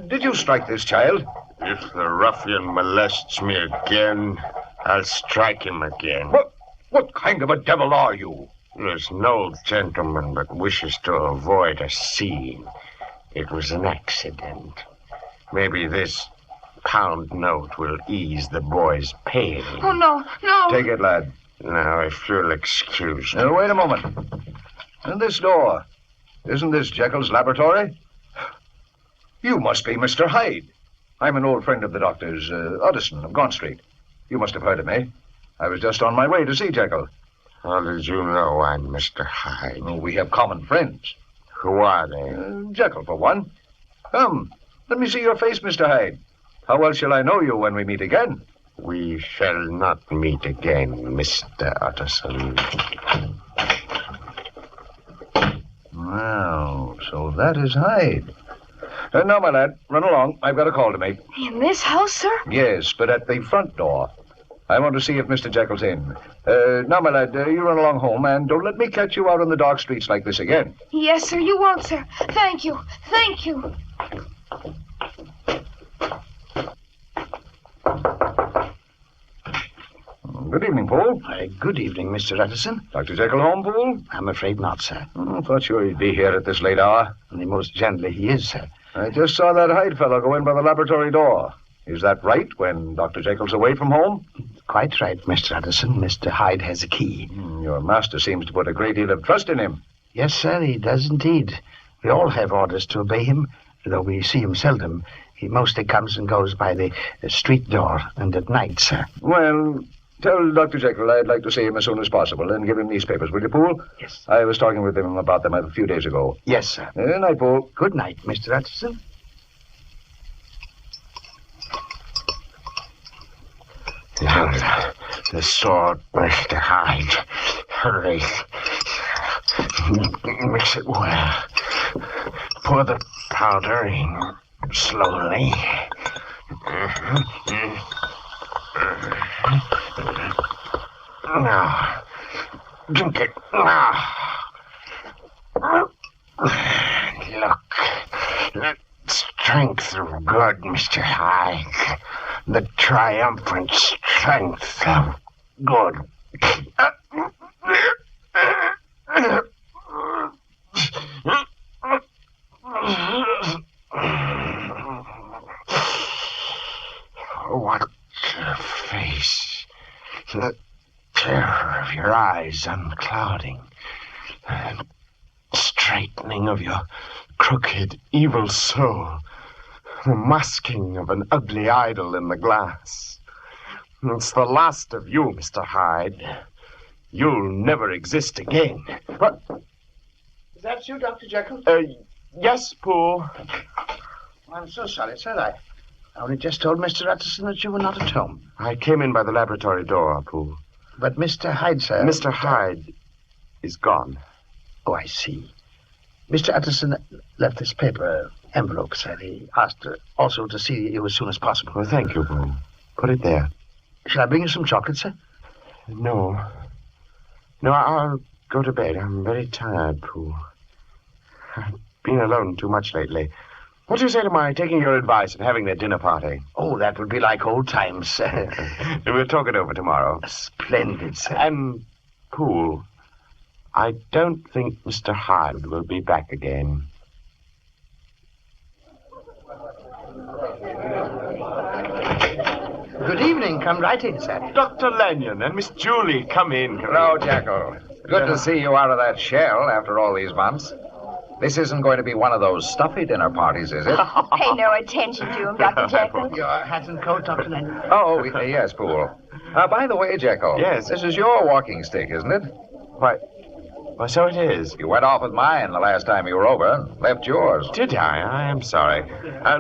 Did you strike this child? If the ruffian molests me again, I'll strike him again. What kind of a devil are you? There's no gentleman but wishes to avoid a scene. It was an accident. Maybe this pound note will ease the boy's pain. Oh, no. Take it, lad. Now, if you'll excuse me. Wait a moment. And this door. Isn't this Jekyll's laboratory? You must be Mr. Hyde. I'm an old friend of the doctor's, Utterson of Gaunt Street. You must have heard of me. I was just on my way to see Jekyll. How did you know I'm Mr. Hyde? Oh, we have common friends. Who are they? Jekyll, for one. Come, let me see your face, Mr. Hyde. How else shall I know you when we meet again? We shall not meet again, Mr. Utterson. Well, so that is Hyde. Now, my lad, run along. I've got a call to make. In this house, sir? Yes, but at the front door. I want to see if Mr. Jekyll's in. Now, my lad, you run along home, and don't let me catch you out on the dark streets like this again. Yes, sir, you won't, sir. Thank you. Good evening, Paul. Good evening, Mr. Utterson. Dr. Jekyll home, Paul? I'm afraid not, sir. Thought sure he'd be here at this late hour. And most gently he is, sir. I just saw that Hyde fellow go in by the laboratory door. Is that right, when Dr. Jekyll's away from home? Quite right, Mr. Utterson. Mr. Hyde has a key. Your master seems to put a great deal of trust in him. Yes, sir, he does indeed. We all have orders to obey him, though we see him seldom. He mostly comes and goes by the street door, and at night, sir. Well, tell Dr. Jekyll I'd like to see him as soon as possible, and give him these papers, will you, Poole? Yes. I was talking with him about them a few days ago. Yes, sir. Night, Poole. Good night, Mr. Utterson. The sword, Mr. Hyde. Hurry. Mix it well. Pour the powder in slowly. Now, drink it. Look, the strength of good, Mr. Hyde. The triumphant strength of good. What a face. The terror of your eyes unclouding. The straightening of your crooked, evil soul. The masking of an ugly idol in the glass. It's the last of you, Mr. Hyde. You'll never exist again. What? Is that you, Dr. Jekyll? Yes, Poole. I'm so sorry, sir. I only just told Mr. Utterson that you were not at home. I came in by the laboratory door, Poole. But Mr. Hyde, sir... Mr. Hyde is gone. Oh, I see. Mr. Utterson left this paper envelope, sir. He asked also to see you as soon as possible. Well, thank you, Poole. Put it there. Shall I bring you some chocolate, sir? No. No, I'll go to bed. I'm very tired, Poole. I've been alone too much lately. What do you say to my taking your advice and having that dinner party? Oh, that would be like old times, sir. We'll talk it over tomorrow. Splendid, sir. And, Poole, I don't think Mr. Hyde will be back again. Good evening. Come right in, sir. Dr. Lanyon and Miss Julie, come in. Hello, Jekyll. Good to see you out of that shell after all these months. This isn't going to be one of those stuffy dinner parties, is it? Pay no attention to him, Dr. Jekyll. Your hat and coat, Dr. Lanyon. Oh, yes, Poole. By the way, Jekyll. Yes? This is your walking stick, isn't it? Why, so it is. You went off with mine the last time you were over and left yours. Did I? I am sorry.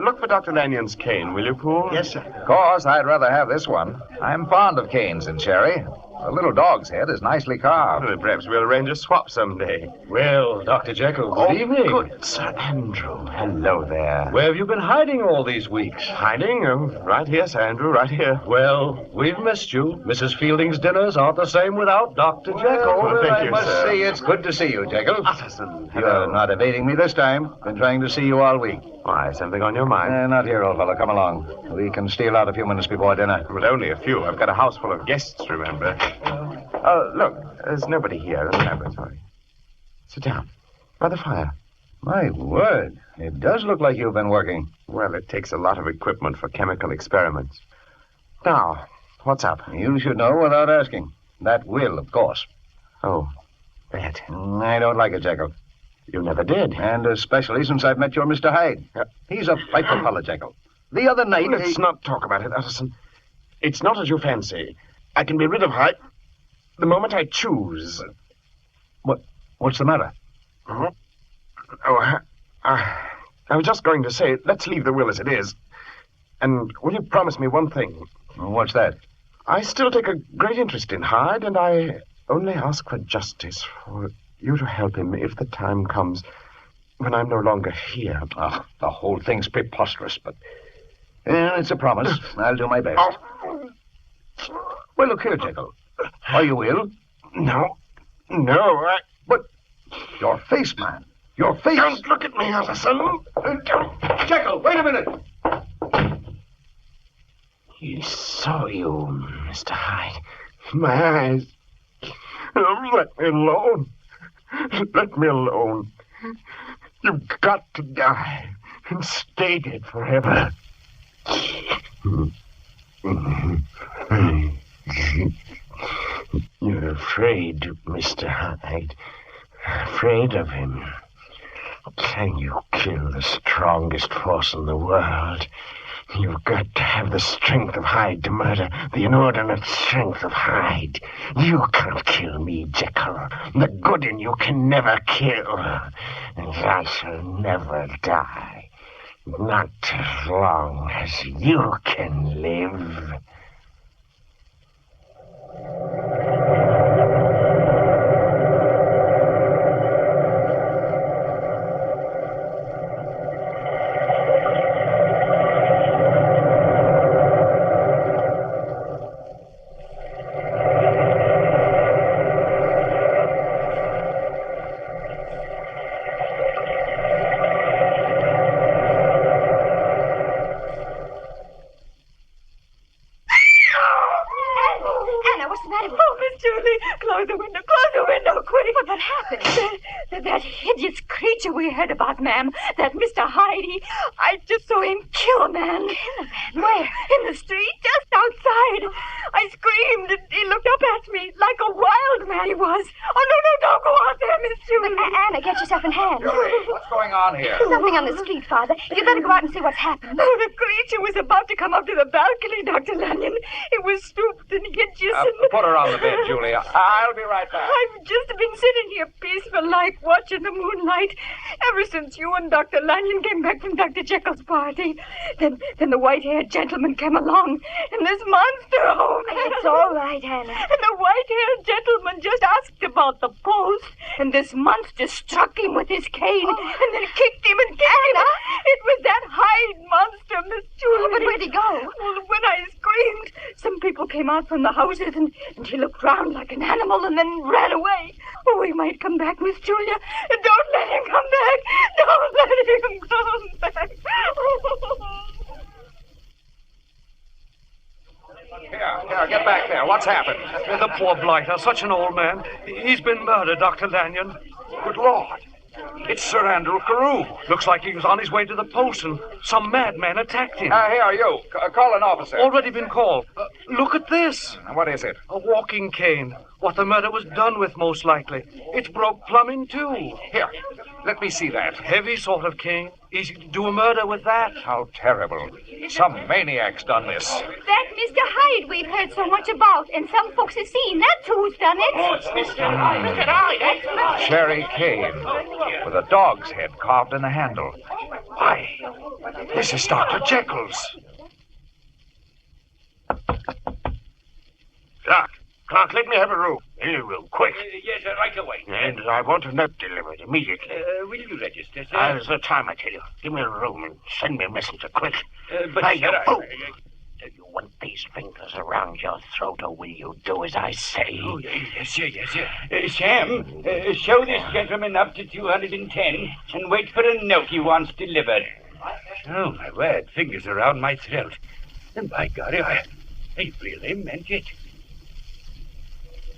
Look for Dr. Lanyon's cane, will you, Poole? Yes, sir. Of course, I'd rather have this one. I'm fond of canes and Cherry. The little dog's head is nicely carved. Well, perhaps we'll arrange a swap someday. Well, Dr. Jekyll, good evening. Good Sir Andrew. Hello there. Where have you been hiding all these weeks? Hiding? Oh, right here, Sir Andrew, right here. Well, we've missed you. Mrs. Fielding's dinners aren't the same without Dr. Jekyll. Well, thank I you, must sir. say it's good to see you, Jekyll. Utterson, You're not evading me this time. Been trying to see you all week. Why, something on your mind? Not here, old fellow. Come along. We can steal out a few minutes before dinner. Well, only a few. I've got a house full of guests, remember. Look, there's nobody here in the laboratory. Sit down. By the fire. My word. It does look like you've been working. Well, it takes a lot of equipment for chemical experiments. Now, what's up? You should know without asking. That will, of course. Oh, that. I don't like it, Jekyll. You never did. And especially since I've met your Mr. Hyde. He's a frightful fellow, Jekyll. The other night... Let's not talk about it, Utterson. It's not as you fancy. I can be rid of Hyde the moment I choose. What's the matter? Uh-huh. I was just going to say, let's leave the will as it is. And will you promise me one thing? What's that? I still take a great interest in Hyde, and I only ask for justice, for you to help him if the time comes when I'm no longer here. The whole thing's preposterous, but... it's a promise. I'll do my best. Well, look here, Jekyll. Are you ill? No. But your face, man. Your face. Don't look at me, Utterson. Jekyll, wait a minute. He saw you, Mr. Hyde. My eyes. Oh, let me alone. Let me alone. You've got to die and stay dead forever. You're afraid, Mr. Hyde. Afraid of him. Can you kill the strongest force in the world? You've got to have the strength of Hyde to murder the inordinate strength of Hyde. You can't kill me, Jekyll. The good in you can never kill. And I shall never die. Not as long as you can live. What happened? That hideous creature we heard about, ma'am. That Mr. Hyde, I just saw him kill a man. Kill a man? Where? In the street, just outside. I screamed, and he looked up at me like a wild man he was. Oh, no, don't go out there, Miss Julie. Anna, get yourself in hand. Julie, what's going on here? Something on the street, Father. You'd better go out and see what's happened. Oh, the creature was about to come up to the balcony, Dr. Lanyon. It was stooped and hideous and... Put her on the bed, Julie. I'll be right back. I've just been sitting here peaceful-like, watching the moonlight, ever since you and Dr. Lanyon came back from Dr. Jekyll's party. Then the white-haired gentleman came along, and this monster, oh, man. It's all right, Hannah. And the white-haired gentleman just asked about the post, and this monster struck him with his cane, and then kicked him and kicked him. It was that Hyde monster, Miss Julie. But where'd he go? Well, when I screamed, some people came out from the houses, and he looked round like an animal and then ran away. Oh, he might come back, Miss Julia. Don't let him come back. Don't let him come back. Here, get back there. What's happened? The poor blighter, such an old man. He's been murdered, Dr. Lanyon. Good Lord. It's Sir Andrew Carew. Looks like he was on his way to the post and some madman attacked him. Here, you. Call an officer. Already been called. Look at this. What is it? A walking cane. What the murder was done with, most likely. It's broke plumb in two. Here, let me see that. Heavy sort of cane. Easy to do a murder with that. How terrible. Some maniac's done this. That Mr. Hyde we've heard so much about, and some folks have seen. That's who's done it. Oh, it's Mr. Hyde. Mr. Hyde. Cherry cane with a dog's head carved in the handle. Why, this is Dr. Jekyll's. Clark, let me have a room. In the room, quick. Yes, right away. And I want a note delivered immediately. Will you register, sir? There's the time, I tell you. Give me a room and send me a messenger, quick. But, Hey, sir, you fool! Do you want these fingers around your throat, or will you do as I say? Oh, yes, sir, yes, sir. Sam, show this gentleman up to 210 and wait for a note he wants delivered. Oh, my word, fingers around my throat. And by golly, I really meant it.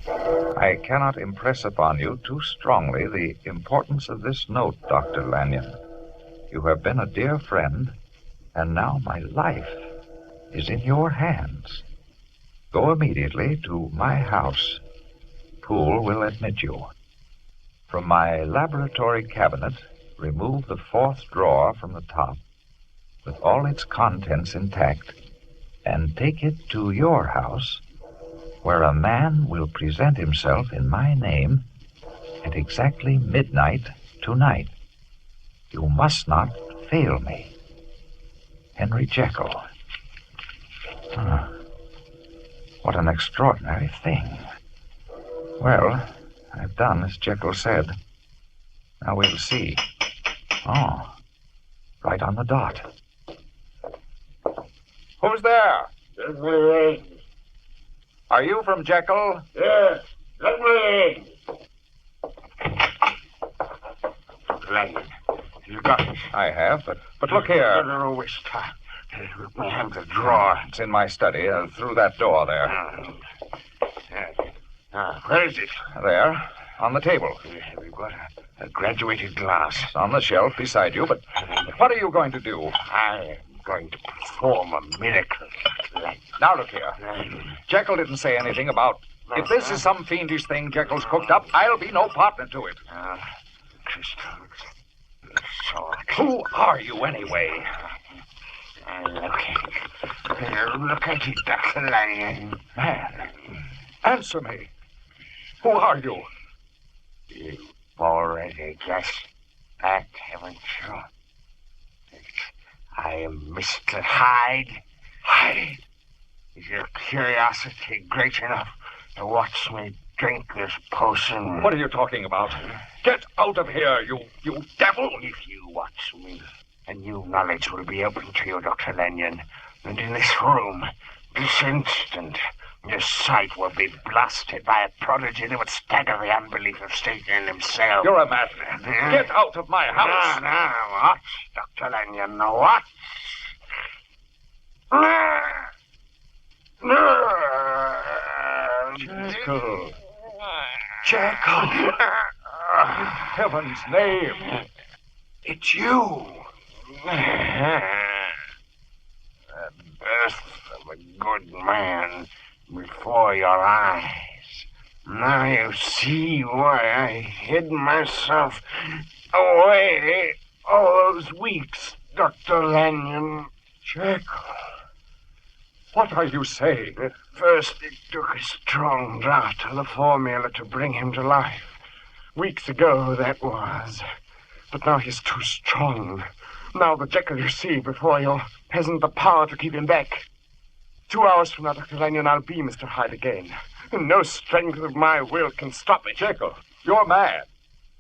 I cannot impress upon you too strongly the importance of this note, Dr. Lanyon. You have been a dear friend, and now my life is in your hands. Go immediately to my house. Poole will admit you. From my laboratory cabinet, remove the fourth drawer from the top, with all its contents intact, and take it to your house, where a man will present himself in my name at exactly midnight tonight. You must not fail me. Henry Jekyll. What an extraordinary thing. Well, I've done as Jekyll said. Now we'll see. Oh, right on the dot. Who's there? Are you from Jekyll? Yes, let me in. Lanyon, you got it. I have, but look here. Better waste time. Let me have the drawer. It's in my study, through that door there. Where is it? There, on the table. We've got a graduated glass. It's on the shelf beside you, but what are you going to do? I'm going to perform a miracle. Now look here. Jekyll didn't say anything about... If this is some fiendish thing Jekyll's cooked up, I'll be no partner to it. Crystal. Who are you, anyway? Look at it, Dr. Lanyon. Man, answer me. Who are you? You've already guessed that, haven't you? I am Mr. Hyde. Hyde? Is your curiosity great enough to watch me drink this potion? What are you talking about? Get out of here, you devil! If you watch me, a new knowledge will be open to you, Dr. Lanyon. And in this room, this instant, your sight will be blasted by a prodigy that would stagger the unbelief of Satan himself. You're a madman. Get out of my house. No, watch, Dr. Lanyon, watch. Jekyll. Jekyll. In heaven's name. It's you. The birth of a good man before your eyes. Now you see why I hid myself away all those weeks, Dr. Lanyon. Jekyll. What are you saying? At first, it took a strong draught of the formula to bring him to life. Weeks ago, that was. But now he's too strong. Now the Jekyll you see before you hasn't the power to keep him back. 2 hours from now, Dr. Lanyon, I'll be Mr. Hyde again. And no strength of my will can stop it. Jekyll, you're mad.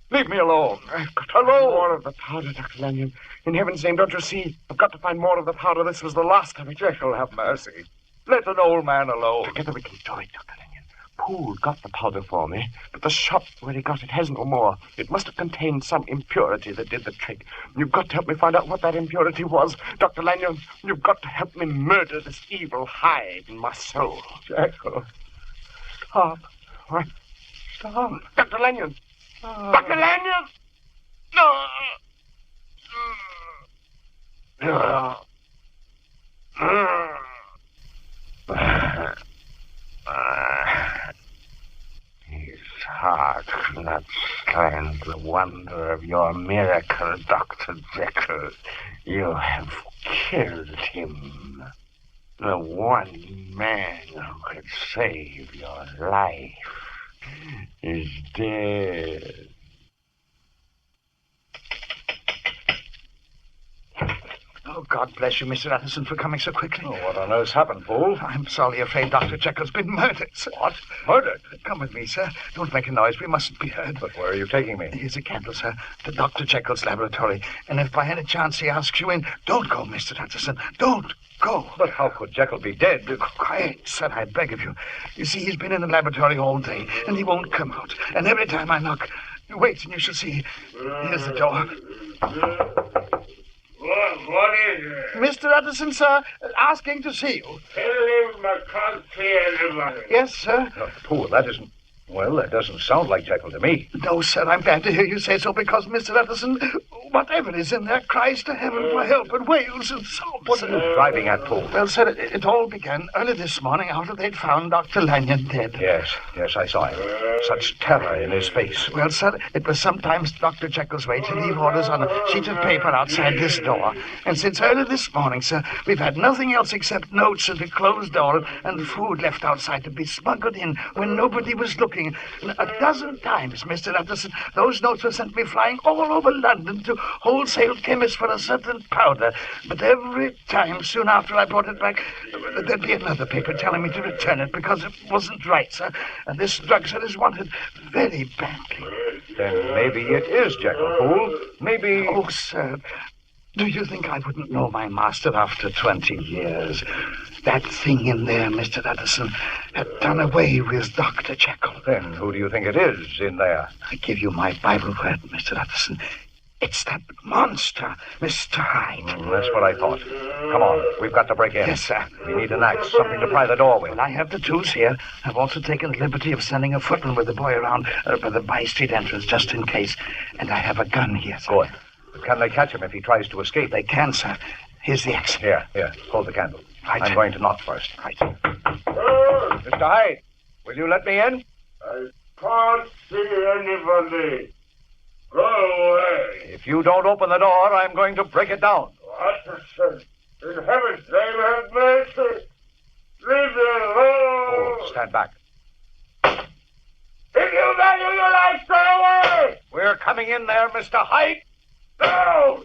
Leave me alone. I've got to find more of the powder, Dr. Lanyon. In heaven's name, don't you see? I've got to find more of the powder. This was the last of it. Jekyll, have mercy. Let an old man alone. Together we can do it, Dr. Lanyon. Poole got the powder for me, but the shop where he got it has no more. It must have contained some impurity that did the trick. You've got to help me find out what that impurity was. Dr. Lanyon, you've got to help me murder this evil Hyde in my soul. Jekyll. Stop. What? Stop. Dr. Lanyon. Dr. Lanyon! No! cannot stand the wonder of your miracle, Dr. Jekyll. You have killed him. The one man who could save your life is dead. Oh, God bless you, Mr. Utterson, for coming so quickly. Oh, what on earth's happened, fool? I'm sorely afraid Dr. Jekyll's been murdered, sir. What? Murdered? Come with me, sir. Don't make a noise. We mustn't be heard. But where are you taking me? Here's a candle, sir, to Dr. Jekyll's laboratory. And if by any chance he asks you in, don't go, Mr. Utterson. Don't go. But how could Jekyll be dead? Quiet, sir, I beg of you. You see, he's been in the laboratory all day, and he won't come out. And every time I knock, wait and you shall see. Here's the door. What is it? Mr. Utterson, sir, asking to see you. Tell him I can't see anybody. Yes, sir. Oh, fool, that isn't... Well, that doesn't sound like Jekyll to me. No, sir, I'm glad to hear you say so, because Mr. Utterson, whatever is in there, cries to heaven for help and wails and sobs. What are you driving at, fool? Well, sir, it all began early this morning after they'd found Dr. Lanyon dead. Yes, I saw him. Such terror in his face. Well, sir, it was sometimes Dr. Jekyll's way to leave orders on a sheet of paper outside this door. And since early this morning, sir, we've had nothing else except notes at the closed door and food left outside to be smuggled in when nobody was looking. A dozen times, Mr. Utterson, those notes were sent me flying all over London to wholesale chemists for a certain powder. But every time, soon after I brought it back, there'd be another paper telling me to return it because it wasn't right, sir. And this drug, sir, is wanted very badly. Then maybe it is Jekyll, fool. Maybe... Oh, sir, do you think I wouldn't know my master after 20 years? That thing in there, Mr. Utterson, had done away with Dr. Jekyll. Then who do you think it is in there? I give you my Bible word, Mr. Utterson. It's that monster, Mr. Hyde. That's what I thought. Come on, we've got to break in. Yes, sir. We need an axe, something to pry the door with. Well, I have the tools here. I've also taken the liberty of sending a footman with the boy around by the by-street entrance, just in case. And I have a gun here, sir. Good. Can they catch him if he tries to escape? They can, sir. Here's the axe. Here, hold the candle. Right. I'm going to knock first. Right. Mr. Hyde, will you let me in? I can't see anybody. Go away. If you don't open the door, I'm going to break it down. Utterson, in heaven's name, have mercy. Leave me alone. Oh, stand back. If you value your life, stay away. We're coming in there, Mr. Hyde. No!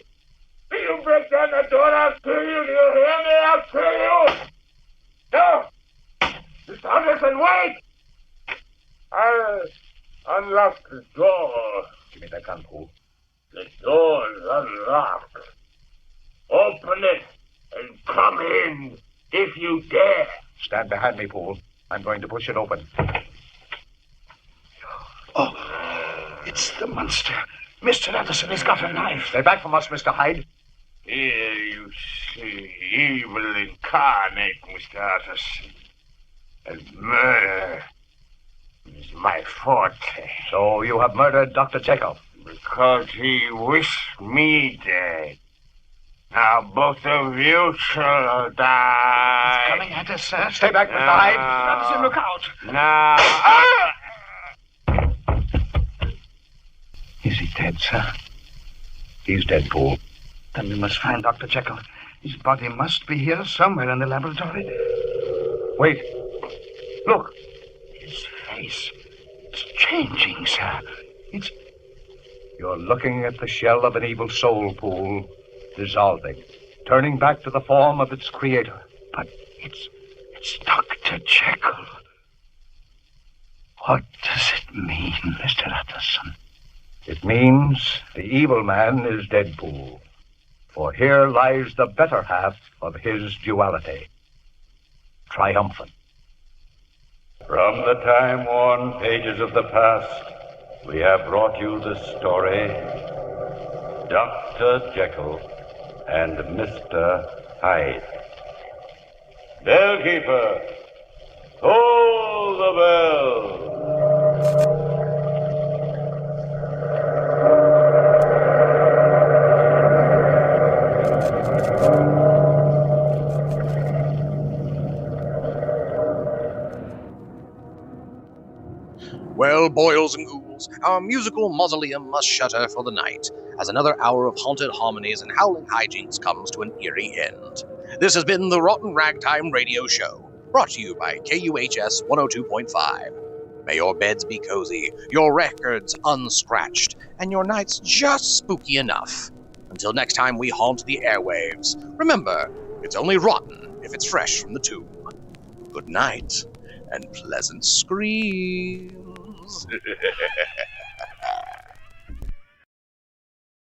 If you break down the door, I'll kill you. Do you hear me? I'll kill you. No! Mr. Anderson, wait! I'll unlock the door. Give me that gun, fool. The door's unlocked. Open it and come in if you dare. Stand behind me, fool. I'm going to push it open. Oh, it's the monster. Mr. Utterson has got a knife. Stay back from us, Mr. Hyde. Here you see evil incarnate, Mr. Utterson. And murder is my forte. So you have murdered Dr. Jekyll? Because he wished me dead. Now both of you shall die. He's coming at us, sir. Stay back, Mr. Hyde. Utterson, look out. Now. Is he dead, sir? He's dead, fool. Then we must find Dr. Jekyll. His body must be here somewhere in the laboratory. Wait. Look. His face. It's changing, sir. You're looking at the shell of an evil soul, fool. Dissolving. Turning back to the form of its creator. But it's Dr. Jekyll. What does it mean, Mr. Utterson? It means the evil man is dead, fool. For here lies the better half of his duality. Triumphant. From the time-worn pages of the past, we have brought you the story, Dr. Jekyll and Mr. Hyde. Bellkeeper, toll the bell. Well, Well, boils and ghouls, our musical mausoleum must shutter for the night, as another hour of haunted harmonies and howling hijinks comes to an eerie end. This has been the Rotten Ragtime Radio Show, brought to you by KUHS 102.5. May your beds be cozy, your records unscratched, and your nights just spooky enough. Until next time we haunt the airwaves, remember, it's only rotten if it's fresh from the tomb. Good night, and pleasant screams.